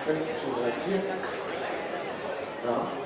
Scusa, chi è? No?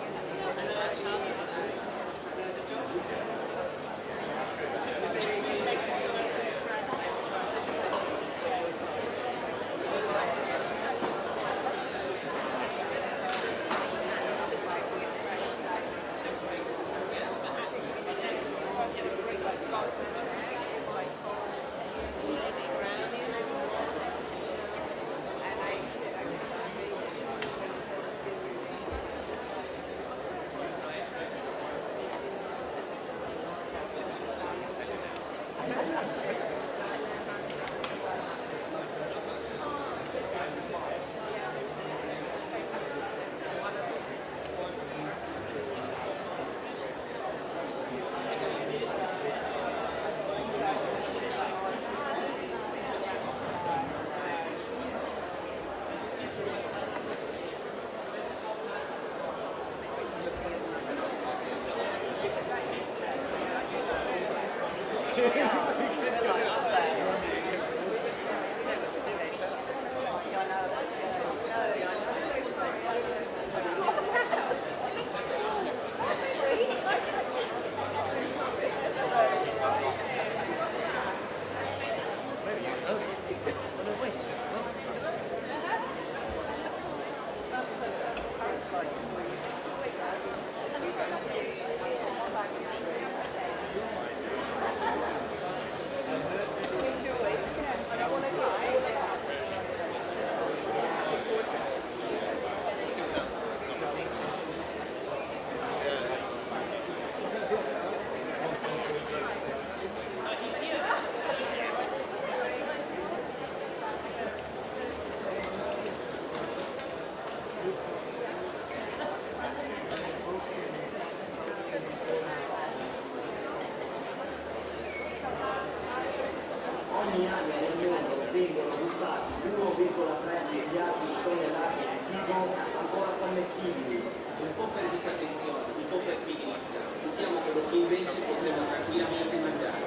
Ogni anno nel mondo vengono buttati 1,3 miliardi di tonnellate di cibo ancora commestibili. Un po' per disattenzione, un po' per pigrizia, buttiamo quello che invece potremmo tranquillamente mangiare.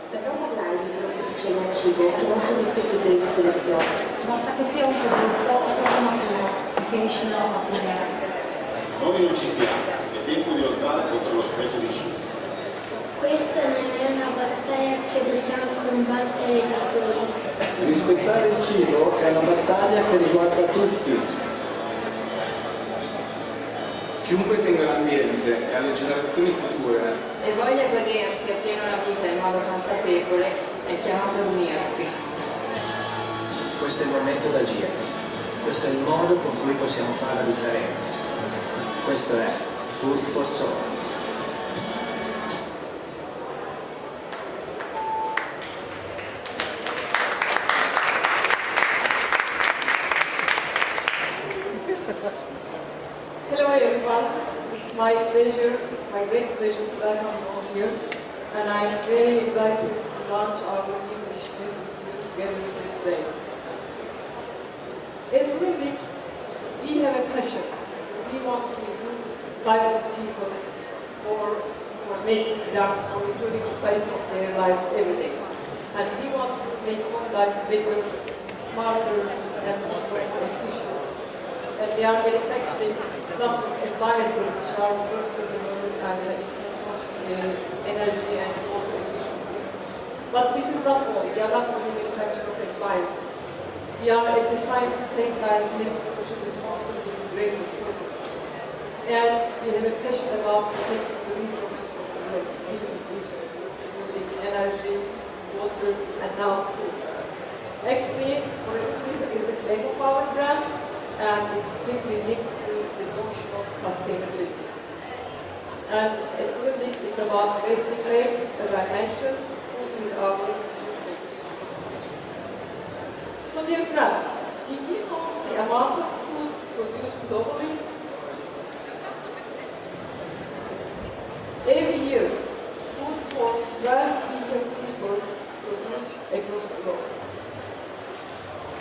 Per non parlare di quello che succede al cibo che non soddisfa tutte le selezioni, basta che sia un prodotto troppo maturo e finisce in una mattinera. Noi non ci stiamo, è tempo di lottare contro lo spreco di cibo. Questa non è una battaglia che possiamo combattere da soli. Rispettare il cibo è una battaglia che riguarda tutti. Chiunque tenga l'ambiente e alle generazioni future e voglia godersi appieno la vita in modo consapevole è chiamato ad unirsi. Questo è il momento d'agire. Questo è il modo con cui possiamo fare la differenza. Questo è Food for Soul. Hello everyone, it's my pleasure, my great pleasure to welcome you all here, and I am very excited to launch our new initiative together with you today. As Grundig, we have a passion. We want to improve the life of people for making them, for improving the quality of their lives every day. And we want to make home life better, smarter, and more efficient. And they are manufacturing lots of appliances which are first to the world and energy and water efficiency. But this is not all. We are not only manufacturing of appliances. We are at the same time making social responsibility with greater purpose. And we have a passion about protecting the resources of the world, different resources, including energy, water, and now food. Actually, for this is the claim of our brand, and it's strictly linked to the notion of sustainability. And at Grundig, it's about wasting waste. As I mentioned, food is our focus. So dear friends, did you know the amount of food produced globally? Every year, food for 12 billion people produced across the globe.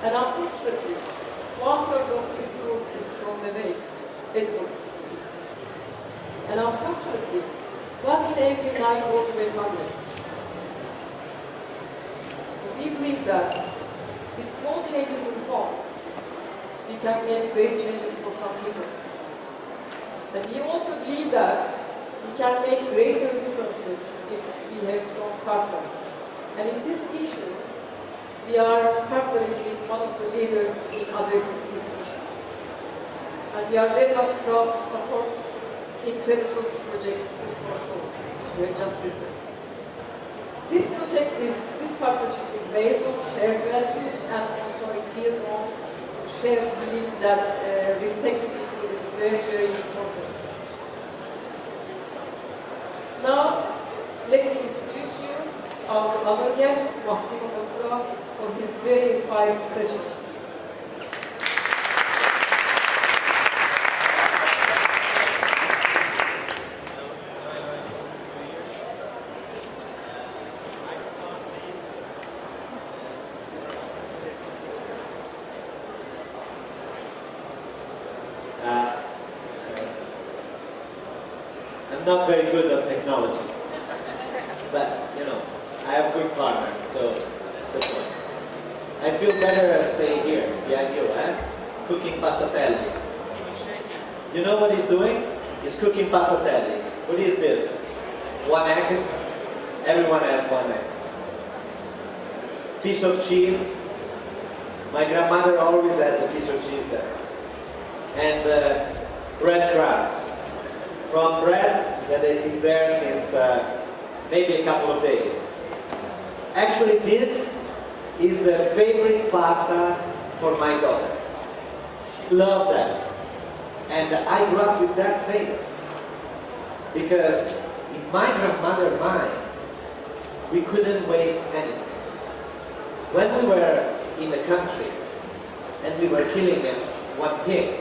And unfortunately, 1/3 of this food is thrown away. And unfortunately, 1 in every 9 go to a mother. We believe that with small changes in home, we can make great changes for some people. And we also believe that we can make greater differences if we have strong partners. And in this issue, we are partnering with one of the leaders in addressing this issue. And we are very much proud to support the incredible project which we have just listened. This partnership is based on shared values and also is built on shared belief that respect people is very, very important. Now, let me introduce you our other guest, Massimo Bottura, for his very inspiring session. I'm not very good at technology, but you know, I have a good partner, so that's the point. I feel better staying here behind you, cooking passatelli. You know what he's doing? He's cooking passatelli. What is this? One egg? Everyone has one egg. Piece of cheese. My grandmother always had a piece of cheese there. And bread crumbs. From bread that is there since maybe a couple of days. Actually, this is the favorite pasta for my daughter. She loved that. And I grew up with that favorite. Because in my grandmother's mind, we couldn't waste anything. When we were in the country and we were killing one pig,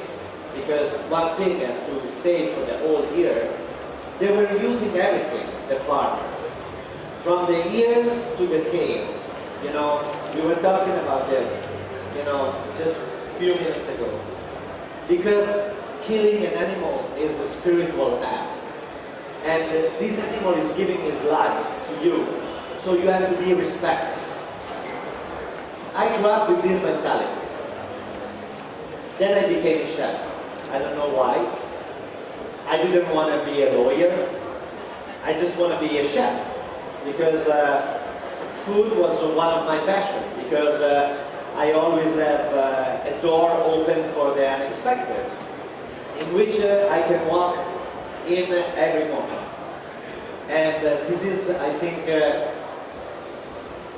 because one pig has to stay for the whole year, they were using everything, the farmers. From the ears to the tail. You know, we were talking about this, you know, just a few minutes ago. Because killing an animal is a spiritual act. And this animal is giving his life to you, so you have to be respected. I grew up with this mentality. Then I became a chef. I don't know why. I didn't want to be a lawyer. I just want to be a chef. Because food was one of my passions. Because I always have a door open for the unexpected, in which I can walk in every moment. And this is, I think,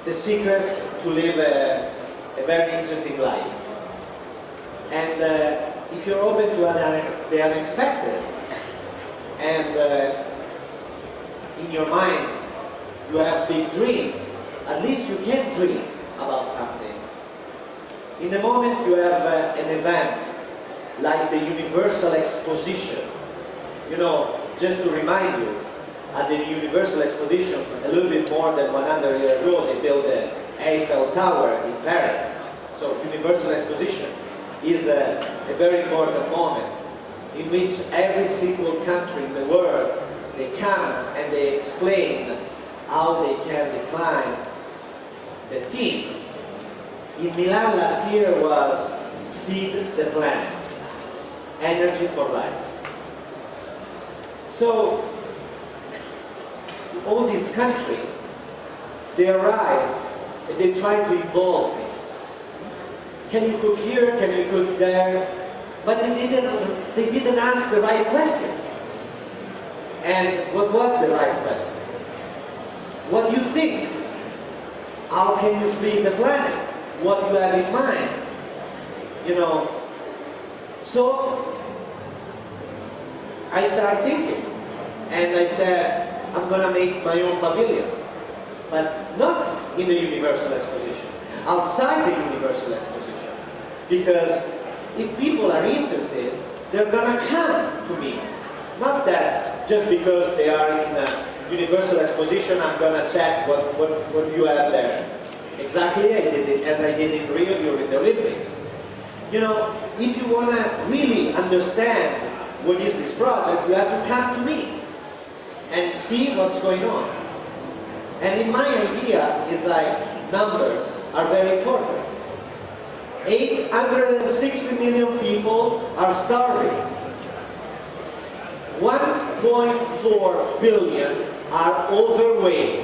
the secret to live a very interesting life. And if you're open to the unexpected, and in your mind you have big dreams, at least you can dream about something. In the moment you have an event like the Universal Exposition, you know, just to remind you, at the Universal Exposition, a little bit more than 100 years ago, they built the Eiffel Tower in Paris. So Universal Exposition is a very important moment in which every single country in the world, they come and they explain how they can decline the theme. In Milan last year was Feed the Planet, Energy for Life. So all these countries, they arrive and they try to involve me. Can you cook here? Can you cook there? But they didn't ask the right question. And what was the right question? What do you think? How can you feed the planet? What do you have in mind? You know, so I started thinking, and I said, I'm going to make my own pavilion, but not in the Universal Exposition, outside the Universal Exposition. Because if people are interested, they're going to come to me. Not that just because they are in a Universal Exposition, I'm going to check what you have there. Exactly as I did in Rio during the Olympics. You know, if you want to really understand what is this project, you have to come to me and see what's going on. And in my idea, is like numbers are very important. 860 million people are starving. 1.4 billion are overweight.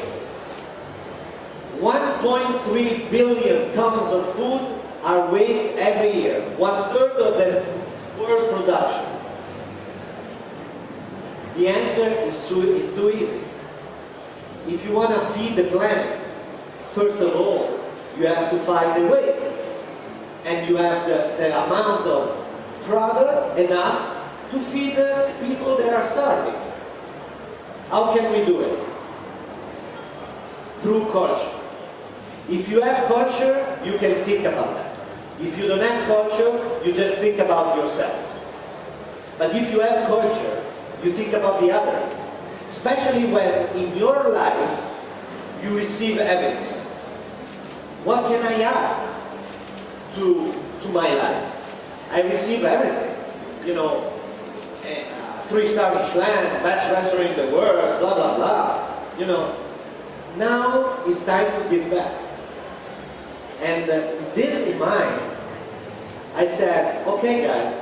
1.3 billion tons of food are wasted every year, 1/3 of the world production. The answer is too easy. If you want to feed the planet, first of all, you have to fight the waste. And you have the amount of product enough to feed the people that are starving. How can we do it? Through culture. If you have culture, you can think about that. If you don't have culture, you just think about yourself. But if you have culture, you think about the other. Especially when in your life, you receive everything. What can I ask to my life? I receive everything. You know, 3-star Michelin, best restaurant in the world, blah, blah, blah. You know, now it's time to give back. And with this in mind, I said, okay guys,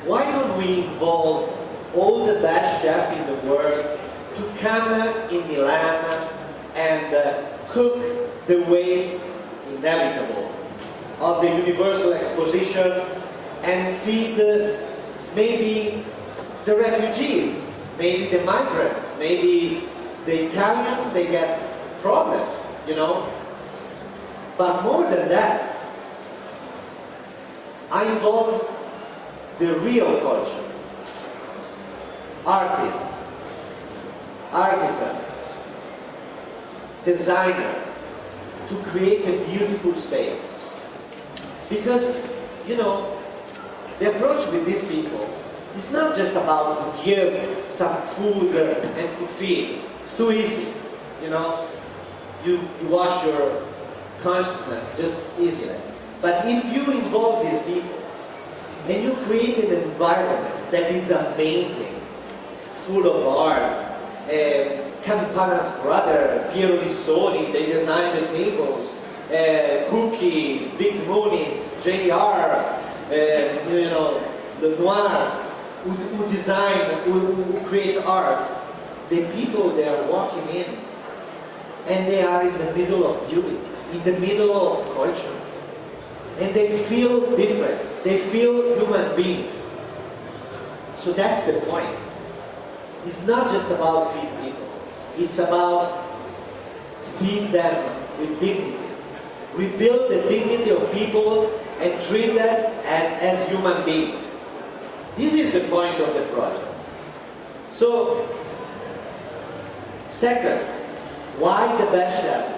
why don't we involve all the best chefs in the world to come in Milan and cook the waste inevitable of the Universal Exposition and feed maybe the refugees, maybe the migrants, maybe the Italian, they get problems, you know. But more than that, I involve the real culture. Artist, artisan, designer, to create a beautiful space. Because, you know, the approach with these people is not just about to give some food and to feed. It's too easy, you know. You wash your consciousness just easily. But if you involve these people and you create an environment that is amazing, full of art, Campana's brother, Piero Lissoni, they designed the tables, Cookie, Vic Mooney, JR, you know, Lenoir, who design, who create art. The people, they are walking in and they are in the middle of beauty, in the middle of culture. And they feel different. They feel human being. So that's the point. It's not just about feed people. It's about feed them with dignity. Rebuild the dignity of people and treat them as human beings. This is the point of the project. So, second, why the best chef?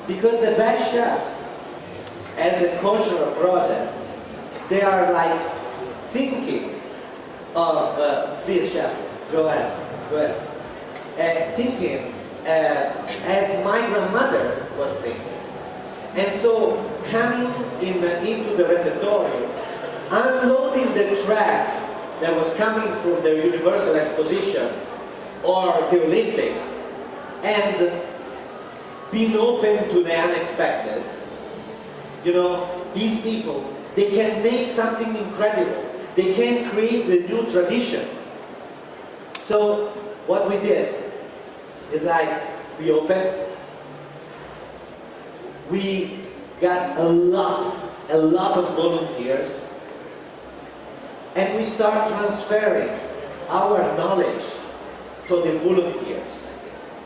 Because the best chef, as a cultural project, they are like thinking of this chef. Go ahead. Thinking as my grandmother was thinking. And so coming into the refectory, unloading the track that was coming from the Universal Exposition or the Olympics, and being open to the unexpected. You know, these people, they can make something incredible. They can create the new tradition. So what we did is like, we opened, we got a lot of volunteers, and we start transferring our knowledge to the volunteers.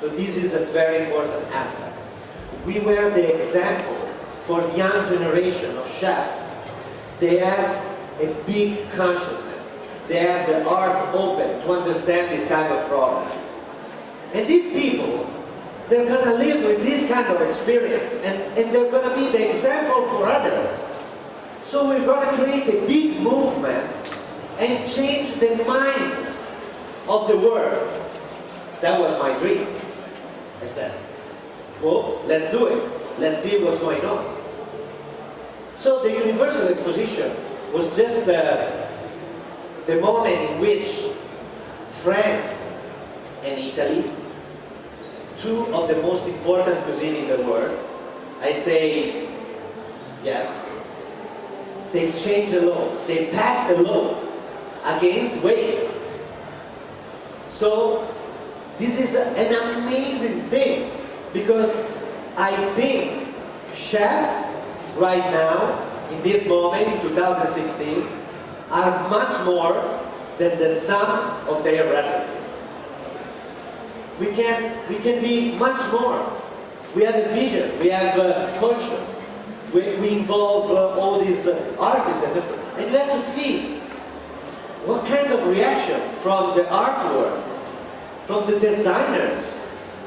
So this is a very important aspect. We were the example for young generation of chefs. They have a big consciousness. They have the heart open to understand this kind of problem. And these people, they're going to live with this kind of experience, and they're going to be the example for others. So we're going to create a big movement and change the mind of the world. That was my dream. I said, well, let's do it. Let's see what's going on. So the Universal Exposition was just the moment in which France and Italy, two of the most important cuisine in the world, I say yes, they changed a law, they passed a law against waste. So this is an amazing thing, because I think chefs right now, in this moment, in 2016, are much more than the sum of their recipes. We can be much more. We have a vision, we have culture, we involve all these artists, and you have to see what kind of reaction from the artwork, from the designers,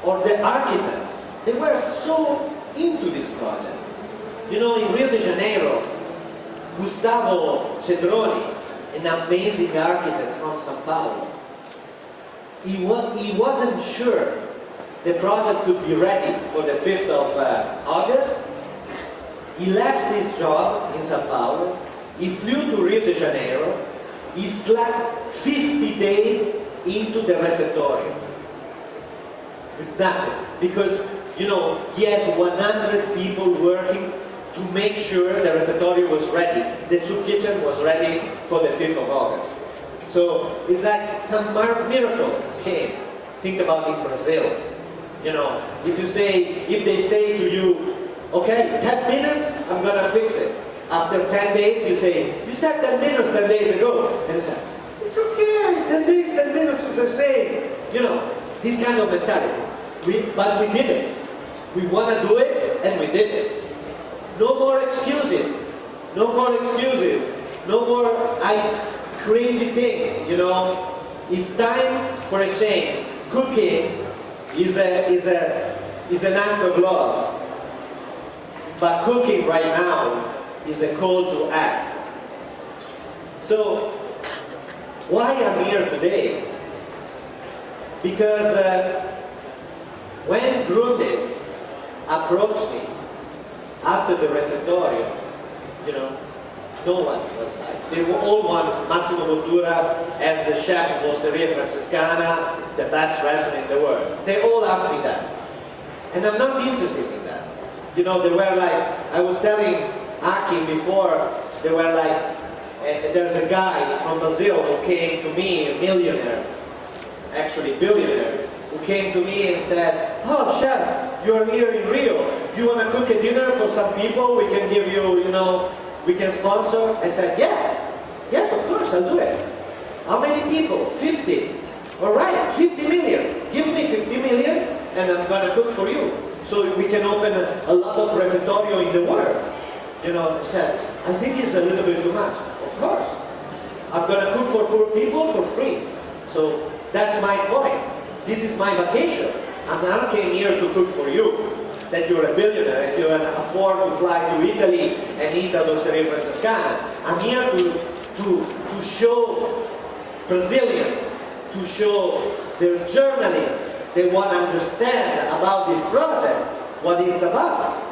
or the architects. They were so into this project. You know, in Rio de Janeiro, Gustavo Cedroni, an amazing architect from São Paulo, he wasn't sure the project could be ready for the 5th of August. He left his job in São Paulo, he flew to Rio de Janeiro, he slept 50 days into the refectory. With nothing. Because, you know, he had 100 people working to make sure the refectory was ready. The soup kitchen was ready for the 5th of August. So it's like some miracle came. Think about in Brazil. You know, if they say to you, okay, 10 minutes, I'm gonna fix it. After 10 days, you say, you said 10 minutes 10 days ago. And you say, it's okay, 10 days, 10 minutes is the same. You know, this kind of mentality. But we did it. We want to do it, and we did it. No more excuses. No more excuses. No more crazy things, you know. It's time for a change. Cooking is an act of love. But cooking right now is a call to act. So, why I'm here today? Because when Grundig approached me after the refectorio, you know, no one was like. They all want Massimo Bottura as the chef of Osteria Francescana, the best restaurant in the world. They all asked me that. And I'm not interested in that. You know, they were like, I was telling Aki before, they were like, there's a guy from Brazil who came to me, a millionaire, actually billionaire, who came to me and said, oh chef, you're here in Rio, do you want to cook a dinner for some people? We can give you, you know, we can sponsor. I said, yeah, yes, of course, I'll do it. How many people? 50. All right, 50 million. Give me 50 million and I'm going to cook for you. So we can open a lot of refectorio in the world. You know, I said, I think it's a little bit too much. Of course. I'm going to cook for poor people for free. So that's my point. This is my vacation. I now came here to cook for you. That you're a billionaire and you can afford to fly to Italy and eat at Osteria Francescana. I'm here to show Brazilians, to show the journalists, they want to understand about this project, what it's about.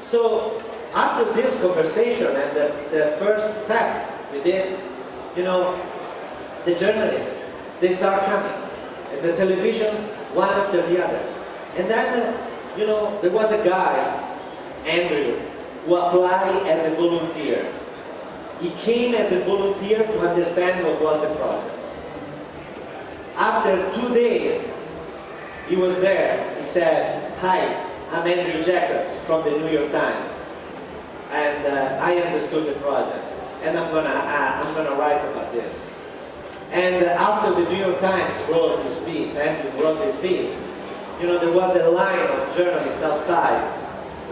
So after this conversation and the first steps we did, you know, the journalists, they start coming. And the television, one after the other. And then, you know, there was a guy, Andrew, who applied as a volunteer. He came as a volunteer to understand what was the project. After 2 days, he was there. He said, hi, I'm Andrew Jacobs from the New York Times. And I understood the project. And I'm gonna write about this. And after the New York Times wrote his piece, Andrew wrote his piece, you know, there was a line of journalists outside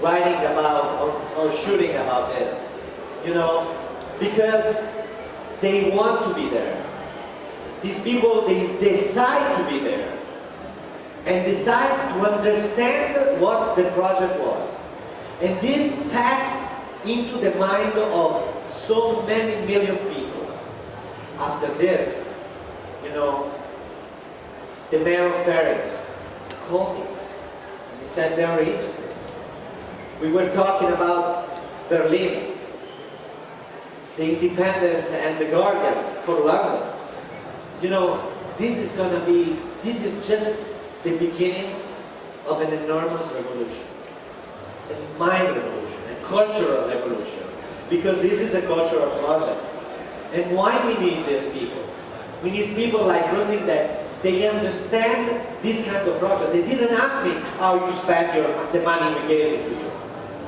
writing about or shooting about this. You know, because they want to be there. These people, they decide to be there and decide to understand what the project was. And this passed into the mind of so many million people. After this, you know, the mayor of Paris called me. He said they were interested. We were talking about Berlin, the Independent and the Guardian for London. You know, this is just the beginning of an enormous revolution. A mind revolution, a cultural revolution, because this is a cultural project. And why we need these people? We need people like Grundig that they understand this kind of project. They didn't ask me how you spend the money we gave it to you.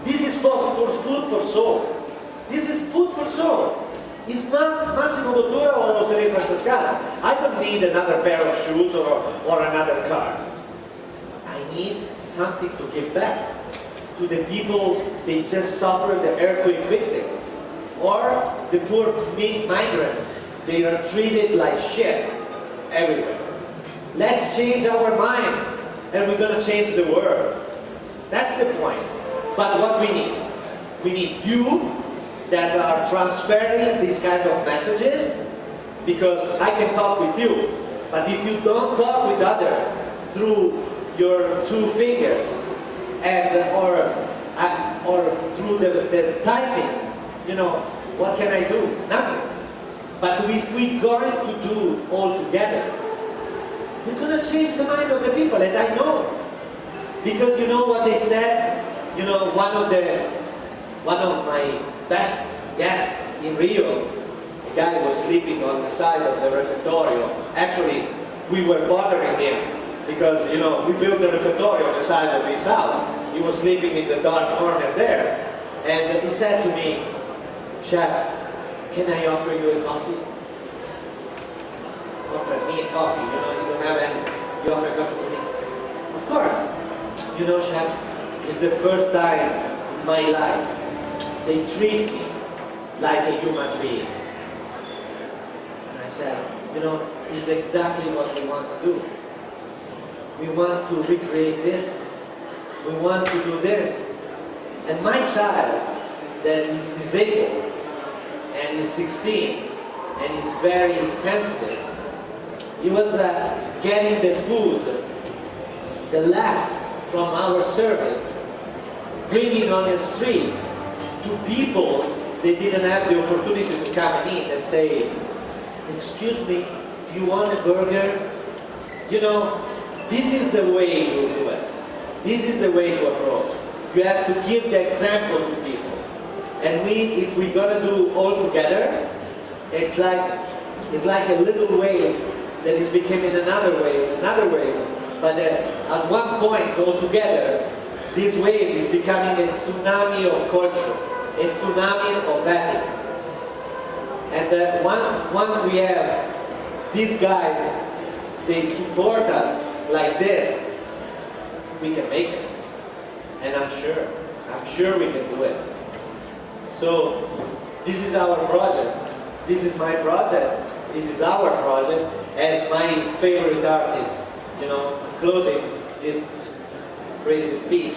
This is for food for soul. This is food for soul. It's not Massimo Bottura or Osteria Francescana. I don't need another pair of shoes or another car. I need something to give back to the people they just suffered, the earthquake victims, or the poor migrants. They are treated like shit everywhere. Let's change our mind, and we're going to change the world. That's the point. But what we need you that are transferring these kind of messages, because I can talk with you, but if you don't talk with others through your two fingers and or through the typing, you know, what can I do? Nothing. But if we're going to do all together, we're going to change the mind of the people, and I know. Because you know what they said? You know, one of my best guests in Rio, a guy was sleeping on the side of the refectorio. Actually, we were bothering him because, you know, we built the refectorio on the side of his house. He was sleeping in the dark corner there. And he said to me, "Chef, can I offer you a coffee?" Offer me a coffee, you know, you don't have any. You offer a coffee to me. Of course. You know, Chef, it's the first time in my life they treat me like a human being. And I said, you know, it's exactly what we want to do. We want to recreate this. We want to do this. And my child that is disabled and is 16 and is very sensitive, he was getting the food, the left from our service, bringing on the street to people they didn't have the opportunity to come and eat and say, "Excuse me, you want a burger?" You know, this is the way you do it. This is the way to approach. You have to give the example to people. And if we're gonna do all together, it's like a little wave that is becoming another wave, but at one point all together, this wave is becoming a tsunami of culture, a tsunami of ethic. And once we have these guys, they support us like this, we can make it. And I'm sure we can do it. So this is our project. This is my project. This is our project as my favorite artist, you know, closing this crazy speech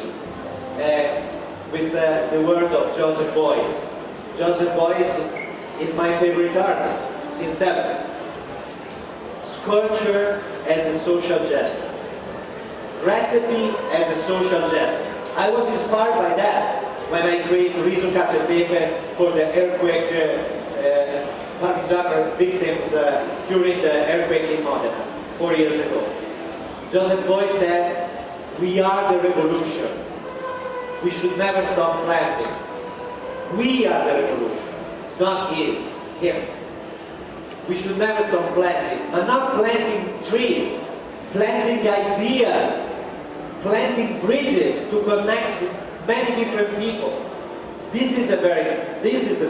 with the word of Joseph Beuys. Joseph Beuys is my favorite artist since ever. Sculpture as a social gesture. Recipe as a social gesture. I was inspired by that when I created riso cacio e pepe for the earthquake Parmigiano victims during the earthquake in Modena 4 years ago. Joseph Beuys said, "We are the revolution. We should never stop planting. We are the revolution. It's not him. We should never stop planting, but not planting trees, planting ideas, planting bridges to connect many different people. This is the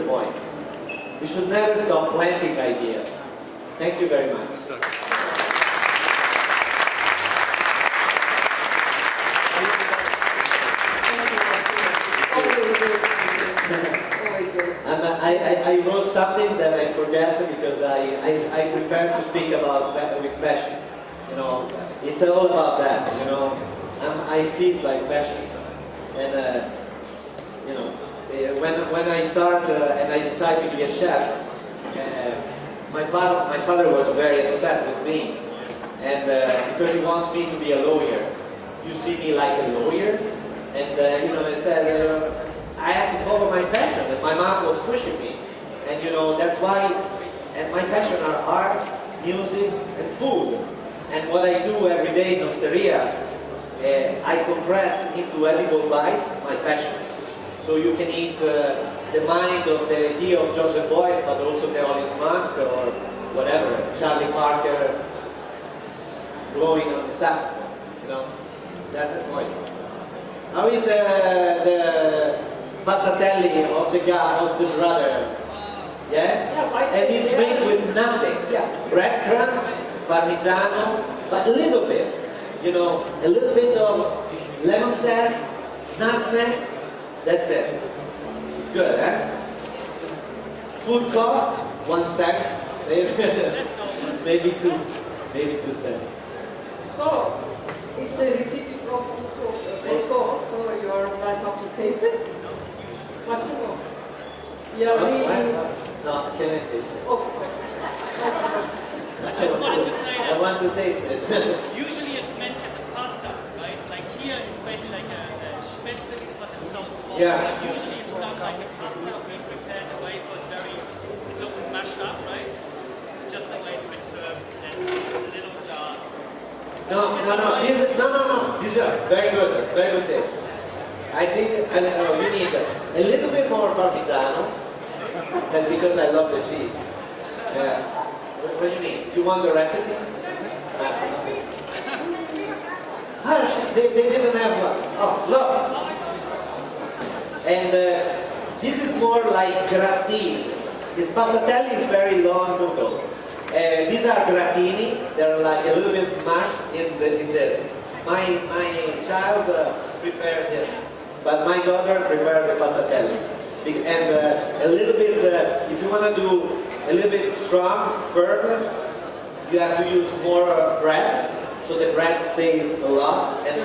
point. We should never stop planting ideas." Thank you very much. I wrote something that I forgot because I prefer to speak about with passion. You know, it's all about that. You know, I feel like passion, and you know, when I start and I decide to be a chef, my father was very upset with me, and because he wants me to be a lawyer. You see me like a lawyer, and you know, I said I have to follow my passion, and my mom was pushing me, and you know, that's why. And my passion are art, music, and food, and what I do every day in Osteria. I compress into edible bites my passion. So you can eat the mind of the idea of Joseph Beuys, but also the Hollis Monk or whatever, Charlie Parker blowing on the saxophone, you know? That's the point. How is the passatelli of the brothers? Yeah? And it's made with nothing. Breadcrumbs, parmigiano, but a little bit. You know, a little bit of lemon zest, nutmeg, that's it. It's good, eh? Food cost, 1 cent, maybe 2 cents. So, it's the recipe from also, so you are welcome to taste it. Massimo, you are really... No, can I taste it? Of course. I just wanted to say that I want to taste it. usually it's meant as a pasta, right? Like here it's basically like a spätzle because it sounds small. Yeah. But usually it's done like a pasta being prepared in a way so it's very close and mashed up, right? Just the way it's served and little jars. No. These are very good taste. I think we need a little bit more parmigiano, and because I love the cheese. What do you need? You want the recipe? They didn't have one. Oh, look! And this is more like gratini. This passatelli is very long noodles. These are gratini. They're like a little bit mashed in this. My child preferred it, but my daughter preferred the passatelli. And a little bit, if you want to do a little bit strong, firm, you have to use more bread, so the bread stays a lot and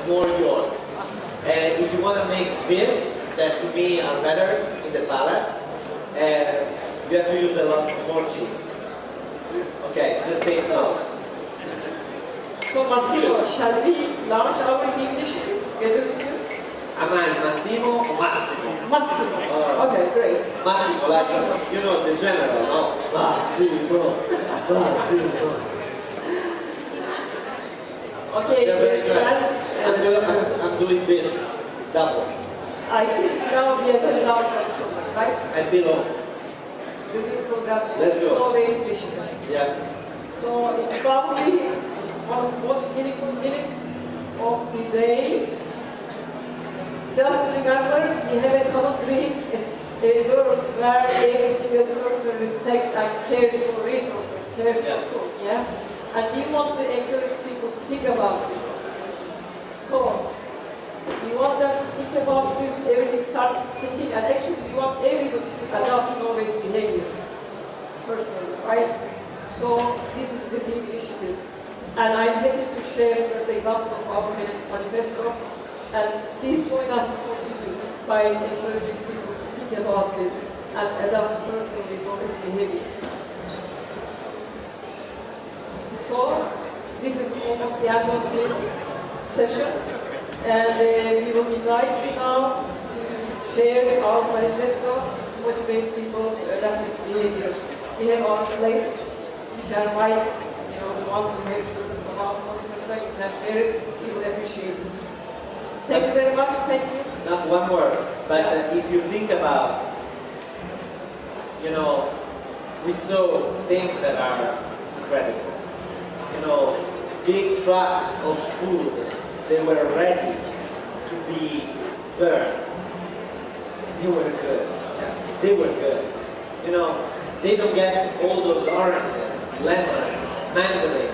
more yolk. And if you want to make this, that to me are better in the palate, you have to use a lot more cheese. Okay, just take notes. So Massimo, shall we launch our English together with you? Am I Massimo or Massimo? Massimo. Okay, great. Massimo, like, you know, the general, no? Massimo. Okay, They're very good. friends. I'm doing this double. I think now we have a large program, right? I feel old. The new program. Let's go. No waste mission. Yeah. So it's probably one of the most meaningful minutes of the day. Just remember, we have a common dream, a world where every single person respects and cares for resources, cares for food, yeah? And we want to encourage people to think about this. So, we want them to think about this, everything starts thinking, and actually we want everybody to adopt no-waste behavior, personally, right? So, this is the big initiative. And I'm happy to share first example of our manifesto. And please join us to contribute by encouraging people to think about this and adopt personally no-waste behavior. So, this is almost the end of the session, and we will invite you now to share our manifesto to motivate people to adapt this behavior. We have our place. You can write, the one who makes chosen from our manifesto, you can share it. We will appreciate it. Thank you very much. Thank you. Not one word, but if you think about, we saw things that are incredible. Big truck of food, they were ready to be burned. They were good. They were good. They don't get all those oranges, lemon, mandarin,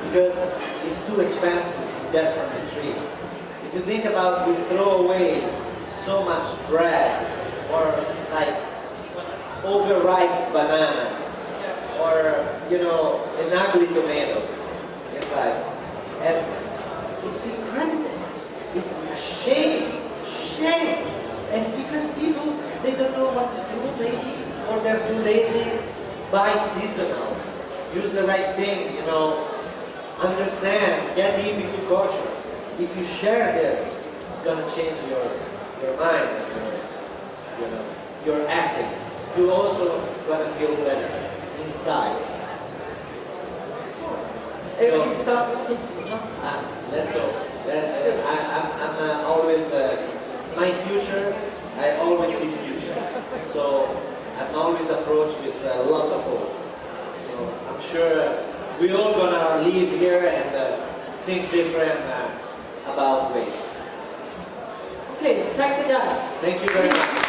because it's too expensive to get from the tree. If you think about, we throw away so much bread, or like overripe banana, or an ugly tomato. It's like, it's incredible. It's a shame. And because people, they don't know what to do, maybe, or they're too lazy, buy seasonal. Use the right thing, understand, get deep into culture. If you share this, it's going to change your mind, your acting. You're also going to feel better inside. Everything starts with thinking, no? Let's hope. I'm always, my future, I always sure we're all gonna leave here and think different about waste. Okay, thanks again. Thank you very much.